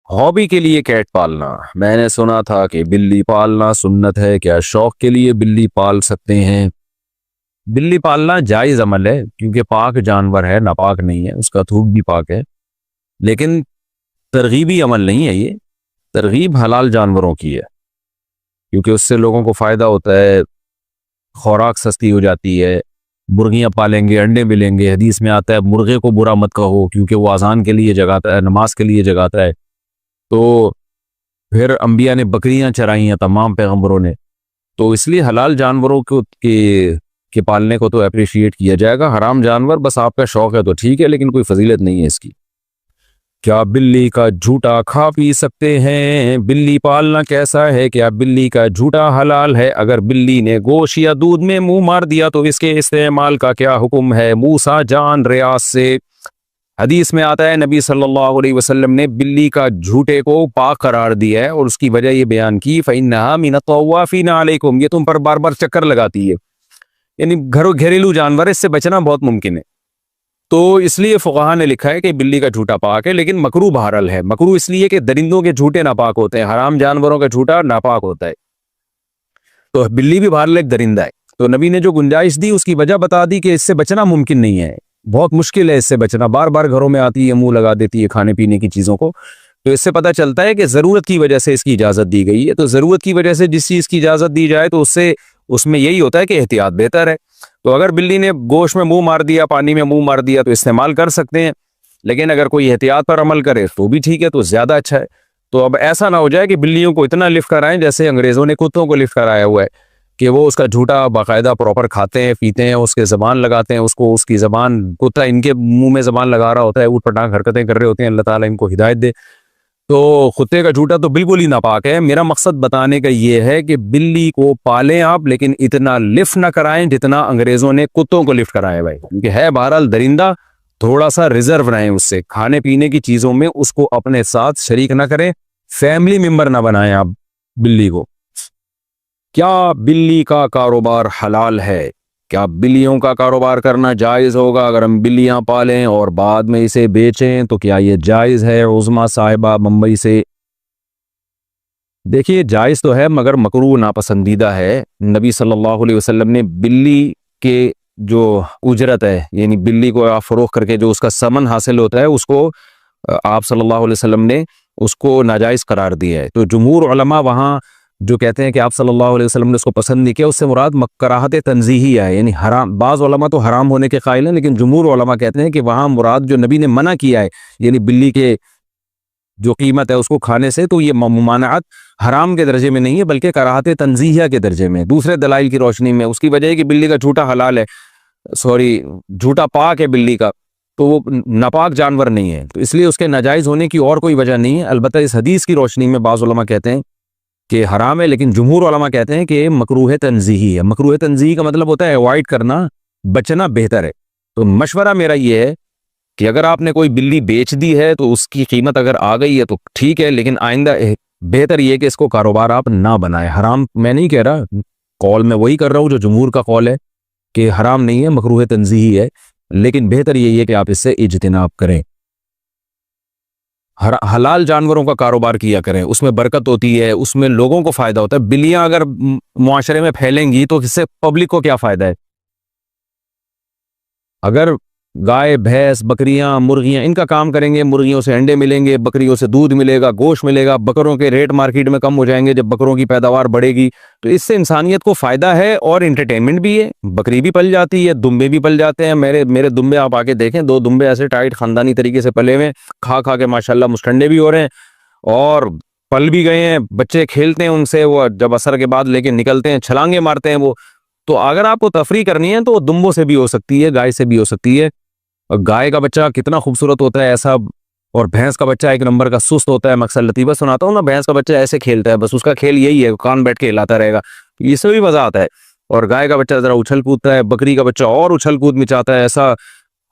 Hobby کے لیے Kate پالنا، میں نے سنا تھا کہ بلی پالنا سنت ہے، کیا شوق کے لیے بلی پال سکتے ہیں؟ بلی پالنا جائز عمل ہے کیونکہ پاک جانور ہے، ناپاک نہیں ہے، اس کا تھوک بھی پاک ہے، لیکن ترغیبی عمل نہیں ہے یہ۔ ترغیب حلال جانوروں کی ہے کیونکہ اس سے لوگوں کو فائدہ ہوتا ہے، خوراک سستی ہو جاتی ہے۔ مرغیاں پالیں گے، انڈے ملیں گے، حدیث میں آتا ہے مرغے کو برا مت کہو کیونکہ وہ اذان کے لیے جگاتا ہے، نماز کے لیے جگاتا ہے۔ تو پھر انبیاء نے بکریاں چرائی ہیں، تمام پیغمبروں نے، تو اس لیے حلال جانوروں کو کے پالنے کو تو اپریشیٹ کیا جائے گا۔ حرام جانور بس آپ کا شوق ہے تو ٹھیک ہے، لیکن کوئی فضیلت نہیں ہے اس کی۔ کیا بلی کا جھوٹا کھا پی سکتے ہیں؟ بلی پالنا کیسا ہے؟ کیا بلی کا جھوٹا حلال ہے؟ اگر بلی نے گوشت یا دودھ میں منہ مار دیا تو اس کے استعمال کا کیا حکم ہے؟ موسیٰ جان ریاض سے حدیث میں آتا ہے نبی صلی اللہ علیہ وسلم نے بلی کا جھوٹے کو پاک قرار دیا ہے اور اس کی وجہ یہ بیان کی فَإِنَّهَا مِنَ الطَّوَّافِينَ عَلَيْكُمْ، یہ تم پر بار بار چکر لگاتی ہے، یعنی گھریلو جانور، اس سے بچنا بہت ممکن ہے۔ تو اس لیے فقہاء نے لکھا ہے کہ بلی کا جھوٹا پاک ہے، لیکن مکروہ بہرحال ہے۔ مکروہ اس لیے کہ درندوں کے جھوٹے ناپاک ہوتے ہیں، حرام جانوروں کا جھوٹا ناپاک ہوتا ہے، تو بلی بھی بہرحال ایک درندہ ہے۔ تو نبی نے جو گنجائش دی اس کی وجہ بتا دی کہ اس سے بچنا ممکن نہیں ہے، بہت مشکل ہے اس سے بچنا، بار بار گھروں میں آتی ہے، منہ لگا دیتی ہے کھانے پینے کی چیزوں کو۔ تو اس سے پتہ چلتا ہے کہ ضرورت کی وجہ سے اس کی اجازت دی گئی ہے۔ تو ضرورت کی وجہ سے جس چیز کی اجازت دی جائے تو اس میں یہی ہوتا ہے کہ احتیاط بہتر ہے۔ تو اگر بلی نے گوشت میں منہ مار دیا، پانی میں منہ مار دیا تو استعمال کر سکتے ہیں، لیکن اگر کوئی احتیاط پر عمل کرے تو بھی ٹھیک ہے، تو زیادہ اچھا ہے۔ تو اب ایسا نہ ہو جائے کہ بلیوں کو اتنا لفٹ کرائیں جیسے انگریزوں نے کتوں کو لفٹ کرایا ہوا ہے، کہ وہ اس کا جھوٹا باقاعدہ پراپر کھاتے ہیں، پیتے ہیں، اس کے زبان لگاتے ہیں، اس کی زبان، کتا ان کے منہ میں زبان لگا رہا ہوتا ہے، اوٹ پٹانگ حرکتیں کر رہے ہوتے ہیں، اللہ تعالیٰ ان کو ہدایت دے۔ تو کتے کا جھوٹا تو بالکل ہی ناپاک ہے۔ میرا مقصد بتانے کا یہ ہے کہ بلی کو پالیں آپ، لیکن اتنا لفٹ نہ کرائیں جتنا انگریزوں نے کتوں کو لفٹ کرایا بھائی، کیونکہ ہے بہرحال درندہ، تھوڑا سا ریزرو رہیں اس سے، کھانے پینے کی چیزوں میں اس کو اپنے ساتھ شریک نہ کریں، فیملی ممبر نہ بنائیں آپ بلی کو۔ کیا بلی کا کاروبار حلال ہے؟ کیا بلیوں کا کاروبار کرنا جائز ہوگا؟ اگر ہم بلیاں پالیں اور بعد میں اسے بیچیں تو کیا یہ جائز ہے؟ عظمیٰ صاحبہ ممبئی سے۔ دیکھیے جائز تو ہے مگر مکروہ ناپسندیدہ ہے۔ نبی صلی اللہ علیہ وسلم نے بلی کے جو اجرت ہے، یعنی بلی کو آپ فروخت کر کے جو اس کا ثمن حاصل ہوتا ہے، اس کو آپ صلی اللہ علیہ وسلم نے اس کو ناجائز قرار دیا ہے۔ تو جمہور علماء وہاں جو کہتے ہیں کہ آپ صلی اللہ علیہ وسلم نے اس کو پسند نہیں کیا، اس سے مراد کراہت تنزیہی ہے، یعنی حرام۔ بعض علماء تو حرام ہونے کے قائل ہیں، لیکن جمہور علماء کہتے ہیں کہ وہاں مراد جو نبی نے منع کیا ہے، یعنی بلی کے جو قیمت ہے اس کو کھانے سے، تو یہ ممانعت حرام کے درجے میں نہیں ہے بلکہ کراہت تنزیہہ کے درجے میں، دوسرے دلائل کی روشنی میں۔ اس کی وجہ ہے کہ بلی کا جھوٹا حلال ہے، جھوٹا پاک ہے بلی کا، تو وہ ناپاک جانور نہیں ہے، تو اس لیے اس کے ناجائز ہونے کی اور کوئی وجہ نہیں ہے۔ البتہ اس حدیث کی روشنی میں بعض علماء کہتے ہیں کہ حرام ہے، لیکن جمہور علماء کہتے ہیں کہ مکروہ تنزیہی ہے۔ مکروہ تنزیہی کا مطلب ہوتا ہے اوائڈ کرنا، بچنا بہتر ہے۔ تو مشورہ میرا یہ ہے کہ اگر آپ نے کوئی بلی بیچ دی ہے تو اس کی قیمت اگر آ گئی ہے تو ٹھیک ہے، لیکن آئندہ بہتر یہ کہ اس کو کاروبار آپ نہ بنائیں۔ حرام میں نہیں کہہ رہا، قول میں وہی کر رہا ہوں جو جمہور کا قول ہے کہ حرام نہیں ہے، مکروہ تنزیہی ہے، لیکن بہتر یہی ہے کہ آپ اس سے اجتناب کریں۔ حلال جانوروں کا کاروبار کیا کریں، اس میں برکت ہوتی ہے، اس میں لوگوں کو فائدہ ہوتا ہے۔ بلیاں اگر معاشرے میں پھیلیں گی تو اس سے پبلک کو کیا فائدہ ہے؟ اگر گائے، بھینس، بکریاں، مرغیاں ان کا کام کریں گے، مرغیوں سے انڈے ملیں گے، بکریوں سے دودھ ملے گا، گوشت ملے گا، بکروں کے ریٹ مارکیٹ میں کم ہو جائیں گے جب بکروں کی پیداوار بڑھے گی، تو اس سے انسانیت کو فائدہ ہے اور انٹرٹینمنٹ بھی ہے۔ بکری بھی پل جاتی ہے، دمبے بھی پل جاتے ہیں، میرے دمبے آپ آ کے دیکھیں، 2 دمبے ایسے ٹائٹ خاندانی طریقے سے پلے ہوئے، کھا کھا کے ماشاءاللہ مسٹنڈے بھی ہو رہے ہیں اور پل بھی گئے ہیں، بچے کھیلتے ہیں ان سے، وہ جب عصر کے بعد لے کے نکلتے ہیں چھلانگے مارتے ہیں وہ۔ تو اگر آپ کو تفریح کرنی ہے تو دمبوں سے بھی ہو سکتی ہے، گائے سے بھی ہو سکتی ہے۔ گائے کا بچہ کتنا خوبصورت ہوتا ہے ایسا، اور بھینس کا بچہ ایک نمبر کا سست ہوتا ہے۔ میں اکثر لطیفہ سناتا ہوں نا، بھینس کا بچہ ایسے کھیلتا ہے، بس اس کا کھیل یہی ہے، کان بیٹھ کے ہلاتا رہے گا، اس سے بھی مزہ آتا ہے۔ اور گائے کا بچہ ذرا اچھل کودتا ہے، بکری کا بچہ اور اچھل کود مچاتا ہے، ایسا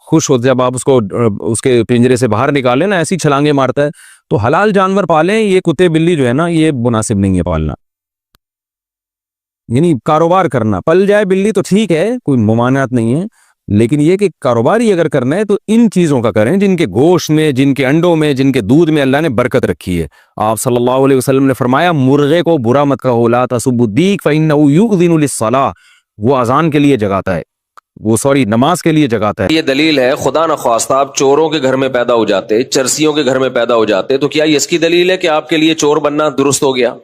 خوش ہوتا ہے جب آپ اس کو اس کے پنجرے سے باہر نکالیں نا، ایسی چھلانگے مارتا ہے۔ تو حلال جانور پالیں، یہ کتے بلی جو ہے نا یہ مناسب نہیں ہے پالنا، یعنی کاروبار کرنا۔ پل جائے بلی تو ٹھیک ہے، کوئی ممانعت نہیں ہے، لیکن یہ کہ کاروباری اگر کرنا ہے تو ان چیزوں کا کریں جن کے گوشت میں، جن کے انڈوں میں، جن کے دودھ میں اللہ نے برکت رکھی ہے۔ آپ صلی اللہ علیہ وسلم نے فرمایا مرغے کو برا مت کہو، لا تسبوا الدیک فإنه یؤذن للصلاۃ، وہ اذان کے لیے جگاتا ہے، وہ نماز کے لیے جگاتا ہے۔ یہ دلیل ہے خدا نخواستہ آپ چوروں کے گھر میں پیدا ہو جاتے، چرسیوں کے گھر میں پیدا ہو جاتے تو کیا یہ اس کی دلیل ہے کہ آپ کے لیے چور بننا درست ہو گیا،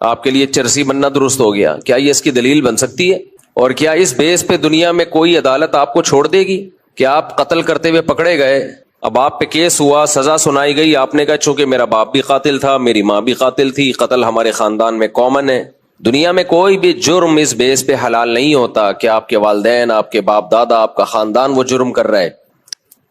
آپ کے لیے چرسی بننا درست ہو گیا؟ کیا یہ اس کی دلیل بن سکتی ہے؟ اور کیا اس بیس پہ دنیا میں کوئی عدالت آپ کو چھوڑ دے گی کہ آپ قتل کرتے ہوئے پکڑے گئے، اب آپ پہ کیس ہوا، سزا سنائی گئی، آپ نے کہا چونکہ میرا باپ بھی قاتل تھا، میری ماں بھی قاتل تھی، قتل ہمارے خاندان میں کامن ہے؟ دنیا میں کوئی بھی جرم اس بیس پہ حلال نہیں ہوتا کہ آپ کے والدین، آپ کے باپ دادا، آپ کا خاندان وہ جرم کر رہا ہے،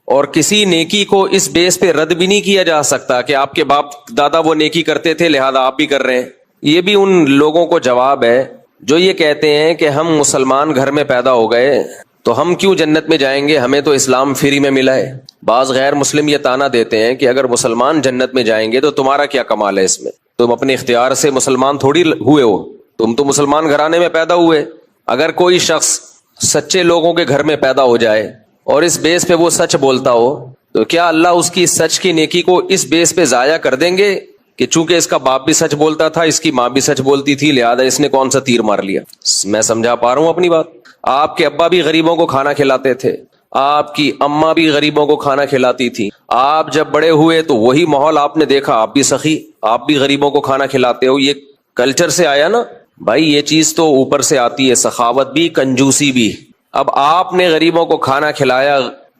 اور کسی نیکی کو اس بیس پہ رد بھی نہیں کیا جا سکتا کہ آپ کے باپ دادا وہ نیکی کرتے تھے لہذا آپ بھی کر رہے ہیں۔ یہ بھی ان لوگوں کو جواب ہے جو یہ کہتے ہیں کہ ہم مسلمان گھر میں پیدا ہو گئے تو ہم کیوں جنت میں جائیں گے، ہمیں تو اسلام فری میں ملا ہے۔ بعض غیر مسلم یہ تانا دیتے ہیں کہ اگر مسلمان جنت میں جائیں گے تو تمہارا کیا کمال ہے اس میں، تم اپنے اختیار سے مسلمان تھوڑی ہوئے ہو، تم تو مسلمان گھرانے میں پیدا ہوئے۔ اگر کوئی شخص سچے لوگوں کے گھر میں پیدا ہو جائے اور اس بیس پہ وہ سچ بولتا ہو تو کیا اللہ اس کی سچ کی نیکی کو اس بیس پہ ضائع کر دیں گے کہ چونکہ اس کا باپ بھی سچ بولتا تھا، اس کی ماں بھی سچ بولتی تھی، لہذا اس نے کون سا تیر مار لیا؟ میں سمجھا پا رہا ہوں اپنی بات؟ آپ کے ابا بھی غریبوں کو کھانا کھلاتے تھے، آپ کی اماں بھی غریبوں کو کھانا کھلاتی تھی، آپ جب بڑے ہوئے تو وہی ماحول آپ نے دیکھا، آپ بھی سخی، آپ بھی غریبوں کو کھانا کھلاتے ہو، یہ کلچر سے آیا نا بھائی، یہ چیز تو اوپر سے آتی ہے، سخاوت بھی، کنجوسی بھی۔ اب آپ نے غریبوں کو کھانا کھلایا،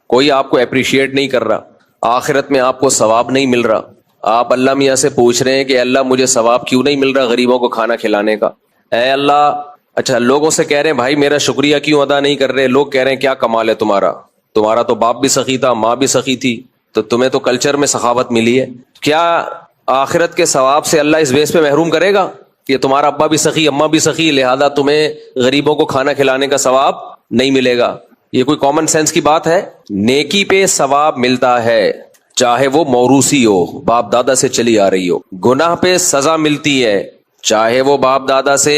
کوئی آپ کو اپریشیٹ نہیں کر رہا، آخرت میں آپ کو ثواب نہیں مل رہا، آپ اللہ میاں سے پوچھ رہے ہیں کہ اللہ مجھے ثواب کیوں نہیں مل رہا غریبوں کو کھانا کھلانے کا؟ اے اللہ، اچھا لوگوں سے کہہ رہے ہیں بھائی میرا شکریہ کیوں ادا نہیں کر رہے؟ لوگ کہہ رہے ہیں کیا کمال ہے تمہارا تو باپ بھی سخی تھا، ماں بھی سخی تھی، تو تمہیں تو کلچر میں سخاوت ملی ہے۔ کیا آخرت کے ثواب سے اللہ اس بیس پہ محروم کرے گا کہ تمہارا ابا بھی سخی، اماں بھی سخی، لہذا تمہیں غریبوں کو کھانا کھلانے کا ثواب نہیں ملے گا؟ یہ کوئی کامن سینس کی بات ہے؟ نیکی پہ ثواب ملتا ہے چاہے وہ موروثی ہو، باپ دادا سے چلی آ رہی ہو، گناہ پہ سزا ملتی ہے چاہے وہ باپ دادا سے،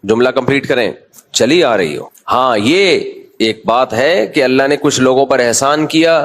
جملہ کمپلیٹ کریں، چلی آ رہی ہو۔ ہاں یہ ایک بات ہے کہ اللہ نے کچھ لوگوں پر احسان کیا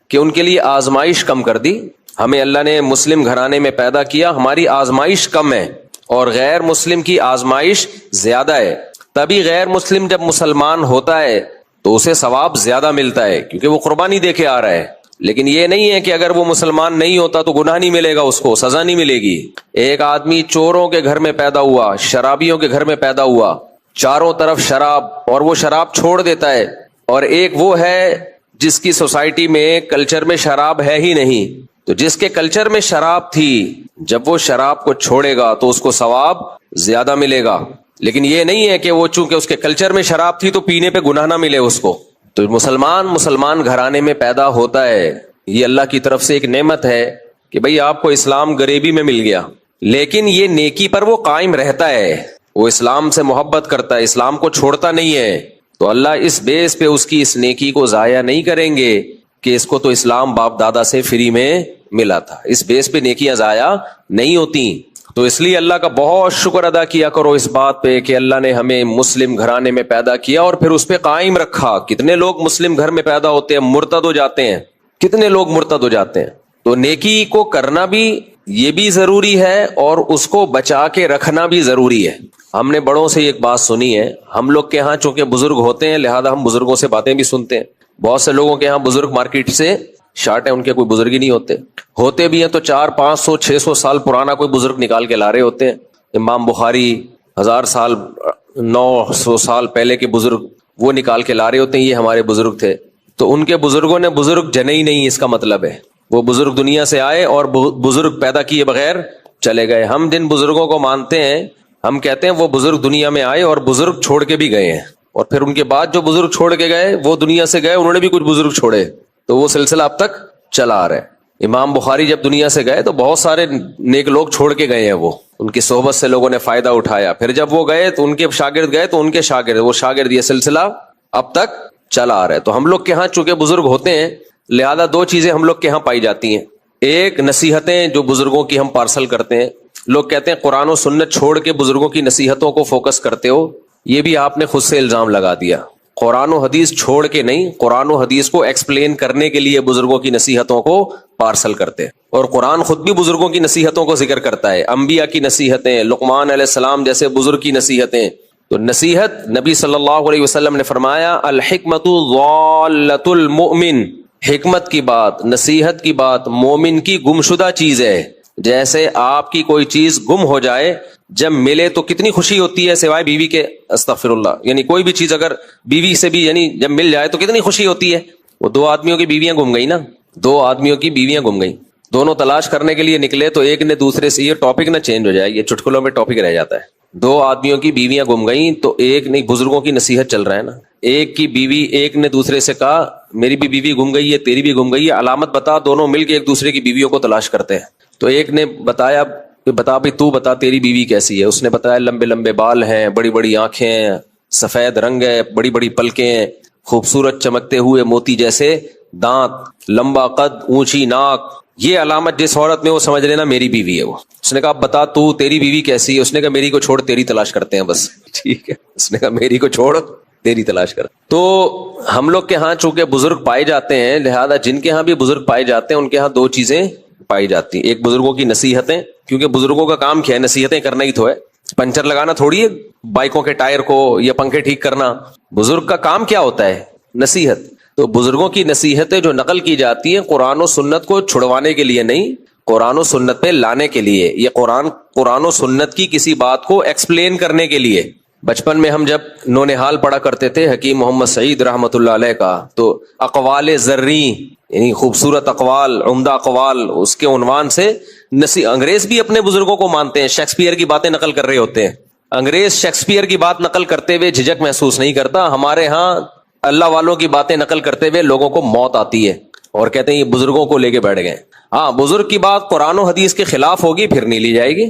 کہ ان کے لیے آزمائش کم کر دی۔ ہمیں اللہ نے مسلم گھرانے میں پیدا کیا، ہماری آزمائش کم ہے اور غیر مسلم کی آزمائش زیادہ ہے، تبھی غیر مسلم جب مسلمان ہوتا ہے تو اسے ثواب زیادہ ملتا ہے کیونکہ وہ قربانی دے کے آ رہا ہے۔ لیکن یہ نہیں ہے کہ اگر وہ مسلمان نہیں ہوتا تو گناہ نہیں ملے گا، اس کو سزا نہیں ملے گی۔ ایک آدمی چوروں کے گھر میں پیدا ہوا، شرابیوں کے گھر میں پیدا ہوا، چاروں طرف شراب، اور وہ شراب چھوڑ دیتا ہے، اور ایک وہ ہے جس کی سوسائٹی میں کلچر میں شراب ہے ہی نہیں، تو جس کے کلچر میں شراب تھی جب وہ شراب کو چھوڑے گا تو اس کو ثواب زیادہ ملے گا۔ لیکن یہ نہیں ہے کہ وہ چونکہ اس کے کلچر میں شراب تھی تو پینے پہ گناہ نہ ملے اس کو۔ تو مسلمان گھرانے میں پیدا ہوتا ہے، یہ اللہ کی طرف سے ایک نعمت ہے کہ بھئی آپ کو اسلام غریبی میں مل گیا، لیکن یہ نیکی پر وہ قائم رہتا ہے، وہ اسلام سے محبت کرتا ہے، اسلام کو چھوڑتا نہیں ہے، تو اللہ اس بیس پہ اس کی اس نیکی کو ضائع نہیں کریں گے کہ اس کو تو اسلام باپ دادا سے فری میں ملا تھا۔ اس بیس پہ نیکیاں ضائع نہیں ہوتی، تو اس لیے اللہ کا بہت شکر ادا کیا کرو اس بات پہ کہ اللہ نے ہمیں مسلم گھرانے میں پیدا کیا اور پھر اس پہ قائم رکھا۔ کتنے لوگ مسلم گھر میں پیدا ہوتے ہیں مرتد ہو جاتے ہیں، کتنے لوگ مرتد ہو جاتے ہیں۔ تو نیکی کو کرنا بھی یہ بھی ضروری ہے اور اس کو بچا کے رکھنا بھی ضروری ہے۔ ہم نے بڑوں سے ایک بات سنی ہے، ہم لوگ کے ہاں چونکہ بزرگ ہوتے ہیں لہذا ہم بزرگوں سے باتیں بھی سنتے ہیں۔ بہت سے لوگوں کے ہاں بزرگ مارکیٹ سے شارٹ ہے، ان کے کوئی بزرگ ہی نہیں ہوتے بھی ہیں تو 400 500 600 سال پرانا کوئی بزرگ نکال کے لا رہے ہوتے ہیں۔ امام بخاری 1000 سال 900 سال پہلے کے بزرگ وہ نکال کے لا رہے ہوتے ہیں، یہ ہمارے بزرگ تھے۔ تو ان کے بزرگوں نے بزرگ جنے ہی نہیں، اس کا مطلب ہے وہ بزرگ دنیا سے آئے اور بزرگ پیدا کیے بغیر چلے گئے۔ ہم جن بزرگوں کو مانتے ہیں ہم کہتے ہیں وہ بزرگ دنیا میں آئے اور بزرگ چھوڑ کے بھی گئے ہیں، اور پھر ان کے بعد جو بزرگ چھوڑ کے گئے وہ دنیا سے گئے، انہوں نے بھی کچھ بزرگ چھوڑے، تو وہ سلسلہ اب تک چلا آ رہا ہے۔ امام بخاری جب دنیا سے گئے تو بہت سارے نیک لوگ چھوڑ کے گئے ہیں، وہ ان کی صحبت سے لوگوں نے فائدہ اٹھایا، پھر جب وہ گئے تو ان کے شاگرد گئے تو ان کے شاگرد، وہ شاگرد، یہ سلسلہ اب تک چلا آ رہا ہے۔ تو ہم لوگ کے ہاں چونکہ بزرگ ہوتے ہیں لہذا 2 چیزیں ہم لوگ کے ہاں پائی جاتی ہیں، ایک نصیحتیں جو بزرگوں کی ہم پارسل کرتے ہیں۔ لوگ کہتے ہیں قرآن و سنت چھوڑ کے بزرگوں کی نصیحتوں کو فوکس کرتے ہو، یہ بھی آپ نے خود سے الزام لگا دیا۔ قرآن و حدیث چھوڑ کے نہیں، قرآن و حدیث کو ایکسپلین کرنے کے لیے بزرگوں کی نصیحتوں کو پارسل کرتے ہیں. اور قرآن خود بھی بزرگوں کی نصیحتوں کو ذکر کرتا ہے، انبیاء کی نصیحتیں، لقمان علیہ السلام جیسے بزرگ کی نصیحتیں. تو نصیحت نبی صلی اللہ علیہ وسلم نے فرمایا الحکمت ضالۃ المؤمن، حکمت کی بات، نصیحت کی بات مومن کی گمشدہ چیز ہے. جیسے آپ کی کوئی چیز گم ہو جائے، جب ملے تو کتنی خوشی ہوتی ہے سوائے بیوی کے، استغفر اللہ، یعنی کوئی بھی چیز اگر بیوی سے بھی یعنی جب مل جائے تو کتنی خوشی ہوتی ہے. وہ دو آدمیوں کی بیویاں گم گئی نا، دو آدمیوں کی بیویاں گم گئی، دونوں تلاش کرنے کے لیے نکلے تو ایک نے دوسرے سے، یہ ٹاپک نہ چینج ہو جائے، یہ چٹکلوں میں ٹاپک رہ جاتا ہے. دو آدمیوں کی بیویاں گم گئیں تو ایک نے، بزرگوں کی نصیحت چل رہا ہے نا، ایک کی بیوی، ایک نے دوسرے سے کہا میری بھی بیوی گم گئی ہے، تیری بھی گم گئی ہے، علامت بتا. دونوں مل کے ایک دوسرے کی بیویوں کو تلاش کرتے ہیں. تو ایک نے بتایا بتا بھائی تو بتا تیری بیوی کیسی ہے. اس نے بتایا لمبے لمبے بال ہیں، بڑی بڑی آنکھیں ہیں، سفید رنگ ہے، بڑی بڑی پلکیں ہیں، خوبصورت چمکتے ہوئے موتی جیسے دانت، لمبا قد، اونچی ناک، یہ علامت جس عورت میں وہ سمجھ لینا میری بیوی ہے وہ. اس نے کہا بتا تو تیری بیوی کیسی ہے. اس نے کہا میری کو چھوڑ تیری تلاش کرتے ہیں بس. ٹھیک ہے، اس نے کہا میری کو چھوڑ تیری تلاش کر. تو ہم لوگ کے ہاں چونکہ بزرگ پائے جاتے ہیں، لہذا جن کے ہاں بھی بزرگ پائے جاتے ہیں ان کے ہاں دو چیزیں پائی جاتی ہیں. ایک بزرگوں کی نصیحتیں، کیونکہ بزرگوں کا کام کیا ہے؟ نصیحتیں کرنا ہی تو ہے. پنچر لگانا تھوڑی ہے بائکوں کے ٹائر کو، یا پنکھے ٹھیک کرنا. بزرگ کا کام کیا ہوتا ہے؟ نصیحت. تو بزرگوں کی نصیحتیں جو نقل کی جاتی ہیں قرآن و سنت کو چھڑوانے کے لیے نہیں، قرآن و سنت پہ لانے کے لیے. یہ قرآن و سنت کی کسی بات کو ایکسپلین کرنے کے لیے. بچپن میں ہم جب نونہال پڑھا کرتے تھے حکیم محمد سعید رحمۃ اللہ علیہ کا، تو اقوال زرعی یعنی خوبصورت اقوال، عمدہ اقوال، اس کے عنوان سے انگریز بھی اپنے بزرگوں کو مانتے ہیں. شیکسپیئر کی باتیں نقل کر رہے ہوتے ہیں. انگریز شیکسپیئر کی بات نقل کرتے ہوئے جھجک محسوس نہیں کرتا. ہمارے ہاں اللہ والوں کی باتیں نقل کرتے ہوئے لوگوں کو موت آتی ہے اور کہتے ہیں یہ بزرگوں کو لے کے بیٹھ گئے. ہاں، بزرگ کی بات قرآن و حدیث کے خلاف ہوگی پھر نہیں لی جائے گی،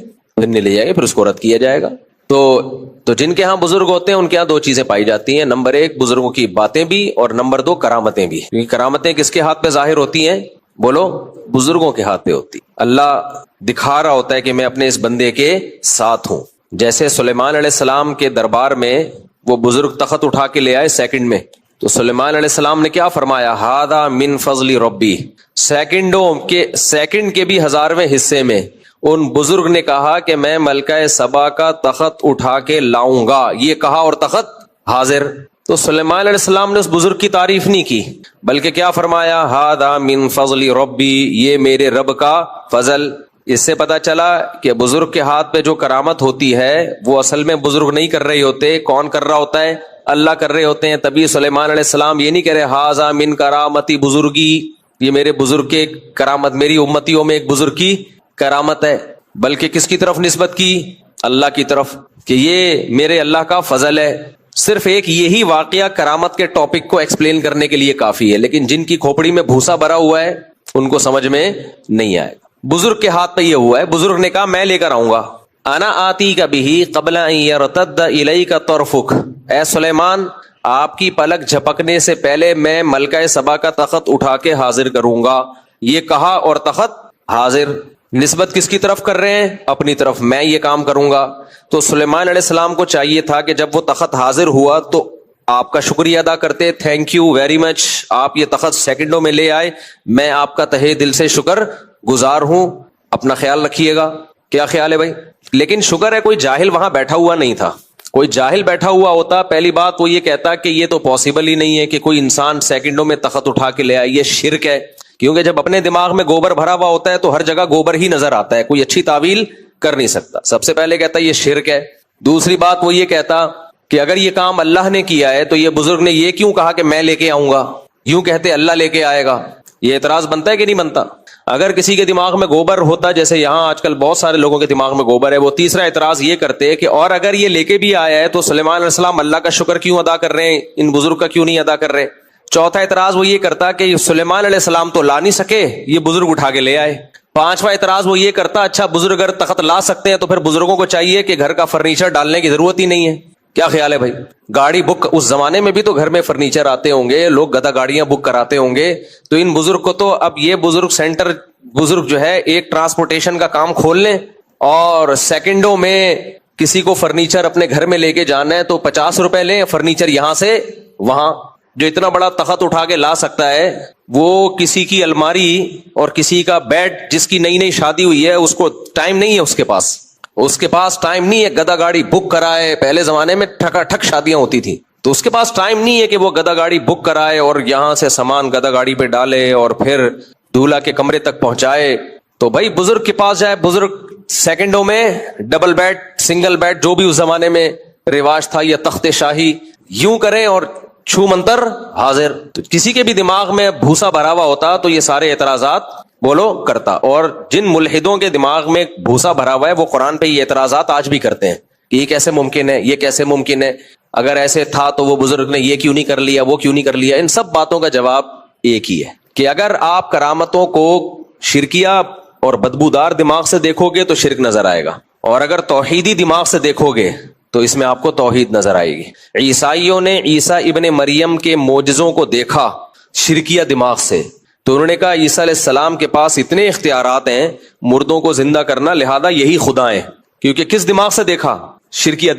پھر اس کو رد کیا جائے گا. تو جن کے ہاں بزرگ ہوتے ہیں ان کے ہاں دو چیزیں پائی جاتی ہیں. نمبر ایک بزرگوں کی باتیں بھی، اور نمبر دو کرامتیں بھی. کیونکہ کرامتیں کس کے ہاتھ پہ ظاہر ہوتی ہیں؟ بولو، بزرگوں کے ہاتھ پہ ہوتی. اللہ دکھا رہا ہوتا ہے کہ میں اپنے اس بندے کے ساتھ ہوں. جیسے سلیمان علیہ السلام کے دربار میں وہ بزرگ تخت اٹھا کے لے آئے سیکنڈ میں، تو سلیمان علیہ السلام نے کیا فرمایا؟ ہاذا من فضل ربی. سیکنڈ کے بھی 1000ویں حصے میں ان بزرگ نے کہا کہ میں ملکہ سبا کا تخت اٹھا کے لاؤں گا. یہ کہا اور تخت حاضر. تو سلیمان علیہ السلام نے اس بزرگ کی تعریف نہیں کی، بلکہ کیا فرمایا؟ ہاذا من فضل ربی، یہ میرے رب کا فضل. اس سے پتا چلا کہ بزرگ کے ہاتھ پہ جو کرامت ہوتی ہے وہ اصل میں بزرگ نہیں کر رہے ہوتے. کون کر رہا ہوتا ہے؟ اللہ کر رہے ہوتے ہیں. تبھی سلیمان علیہ السلام یہ نہیں کہہ رہے ہاذا من کرامتی بزرگی، یہ میرے بزرگ کے کرامت، میری امتیوں میں ایک بزرگ کی کرامت ہے، بلکہ کس کی طرف نسبت کی؟ اللہ کی طرف، کہ یہ میرے اللہ کا فضل ہے. صرف ایک یہی واقعہ کرامت کے ٹاپک کو ایکسپلین کرنے کے لیے کافی ہے. لیکن جن کی کھوپڑی میں بھوسا بھرا ہوا ہے ان کو سمجھ میں نہیں آئے. بزرگ کے ہاتھ پہ یہ ہوا ہے. بزرگ نے کہا میں لے کر آؤں گا. انا آتی کا بھی قبل ان یرتد الیک طرفک، اے سلیمان آپ کی پلک جھپکنے سے پہلے میں ملکہ سبا کا تخت اٹھا کے حاضر کروں گا. یہ کہا اور تخت حاضر. نسبت کس کی طرف کر رہے ہیں؟ اپنی طرف. میں یہ کام کروں گا. تو سلیمان علیہ السلام کو چاہیے تھا کہ جب وہ تخت حاضر ہوا تو آپ کا شکریہ ادا کرتے، تھینک یو ویری مچ، آپ یہ تخت سیکنڈوں میں لے آئے، میں آپ کا تہہ دل سے شکر گزار ہوں. اپنا خیال رکھیے گا. کیا خیال ہے بھائی؟ لیکن شکر ہے کوئی جاہل وہاں بیٹھا ہوا نہیں تھا. کوئی جاہل بیٹھا ہوا ہوتا پہلی بات وہ یہ کہتا کہ یہ تو پاسبل ہی نہیں ہے کہ کوئی انسان سیکنڈوں میں تخت اٹھا کے لے آئے، یہ شرک ہے. کیونکہ جب اپنے دماغ میں گوبر بھرا ہوا ہوتا ہے تو ہر جگہ گوبر ہی نظر آتا ہے، کوئی اچھی تعویل کر نہیں سکتا. سب سے پہلے کہتا یہ شرک ہے. دوسری بات وہ یہ کہتا کہ اگر یہ کام اللہ نے کیا ہے تو یہ بزرگ نے یہ کیوں کہا کہ میں لے کے آؤں گا؟ یوں کہتے اللہ لے کے آئے گا. یہ اعتراض بنتا ہے کہ نہیں بنتا؟ اگر کسی کے دماغ میں گوبر ہوتا، جیسے یہاں آج کل بہت سارے لوگوں کے دماغ میں گوبر ہے، وہ تیسرا اعتراض یہ کرتے کہ اور اگر یہ لے کے بھی آیا ہے تو سلیمان علیہ السلام اللہ کا شکر کیوں ادا کر رہے ہیں، ان بزرگ کا کیوں نہیں ادا کر رہے؟ چوتھا اعتراض وہ یہ کرتا کہ سلیمان علیہ السلام تو لا نہیں سکے، یہ بزرگ اٹھا کے لے آئے. پانچواں اعتراض وہ یہ کرتا اچھا بزرگ اگر تخت لا سکتے ہیں تو پھر بزرگوں کو چاہیے کہ گھر کا فرنیچر ڈالنے کی ضرورت ہی نہیں ہے. کیا خیال ہے بھائی؟ گاڑی بک، اس زمانے میں بھی تو گھر میں فرنیچر آتے ہوں گے، لوگ گدا گاڑیاں بک کراتے ہوں گے. تو ان بزرگ کو تو اب یہ بزرگ سینٹر، بزرگ جو ہے ایک ٹرانسپورٹیشن کا کام کھول لیں اور سیکنڈوں میں کسی کو فرنیچر اپنے گھر میں لے کے جانا ہے تو 50 روپے لیں، فرنیچر یہاں سے وہاں جو اتنا بڑا تخت اٹھا کے لا سکتا ہے وہ کسی کی الماری اور کسی کا بیڈ جس کی نئی نئی شادی ہوئی ہے اس کو ٹائم نہیں ہے، اس کے پاس ٹائم نہیں ہے گدا گاڑی بک کرائے. پہلے زمانے میں ٹھکا ٹھک شادیاں ہوتی تھی تو اس کے پاس ٹائم نہیں ہے کہ وہ گدا گاڑی بک کرائے اور یہاں سے سامان گدا گاڑی پہ ڈالے اور پھر دولہا کے کمرے تک پہنچائے. تو بھائی بزرگ کے پاس جائے، بزرگ سیکنڈوں میں ڈبل بیڈ سنگل بیڈ جو بھی اس زمانے میں رواج تھا یا تخت شاہی یوں کریں اور چھو منتر حاضر. تو کسی کے بھی دماغ میں بھوسا بھرا ہوا ہوتا تو یہ سارے اعتراضات بولو کرتا. اور جن ملحدوں کے دماغ میں بھوسا بھرا ہوا ہے وہ قرآن پہ یہ اعتراضات آج بھی کرتے ہیں کہ یہ کیسے ممکن ہے، یہ کیسے ممکن ہے، اگر ایسے تھا تو وہ بزرگ نے یہ کیوں نہیں کر لیا، وہ کیوں نہیں کر لیا. ان سب باتوں کا جواب ایک ہی ہے کہ اگر آپ کرامتوں کو شرکیہ اور بدبودار دماغ سے دیکھو گے تو شرک نظر آئے گا، اور اگر توحیدی دماغ سے دیکھو گے تو اس میں آپ کو توحید نظر آئے گی. عیسائیوں نے عیسیٰ ابن مریم کے معجزوں کو دیکھا شرکیہ دماغ سے تو انہوں نے کہا عیسیٰ علیہ السلام کے پاس اتنے اختیارات ہیں مردوں کو زندہ کرنا، لہذا یہی خدا ہیں. کیونکہ کس دماغ سے دیکھا؟ شرکیہ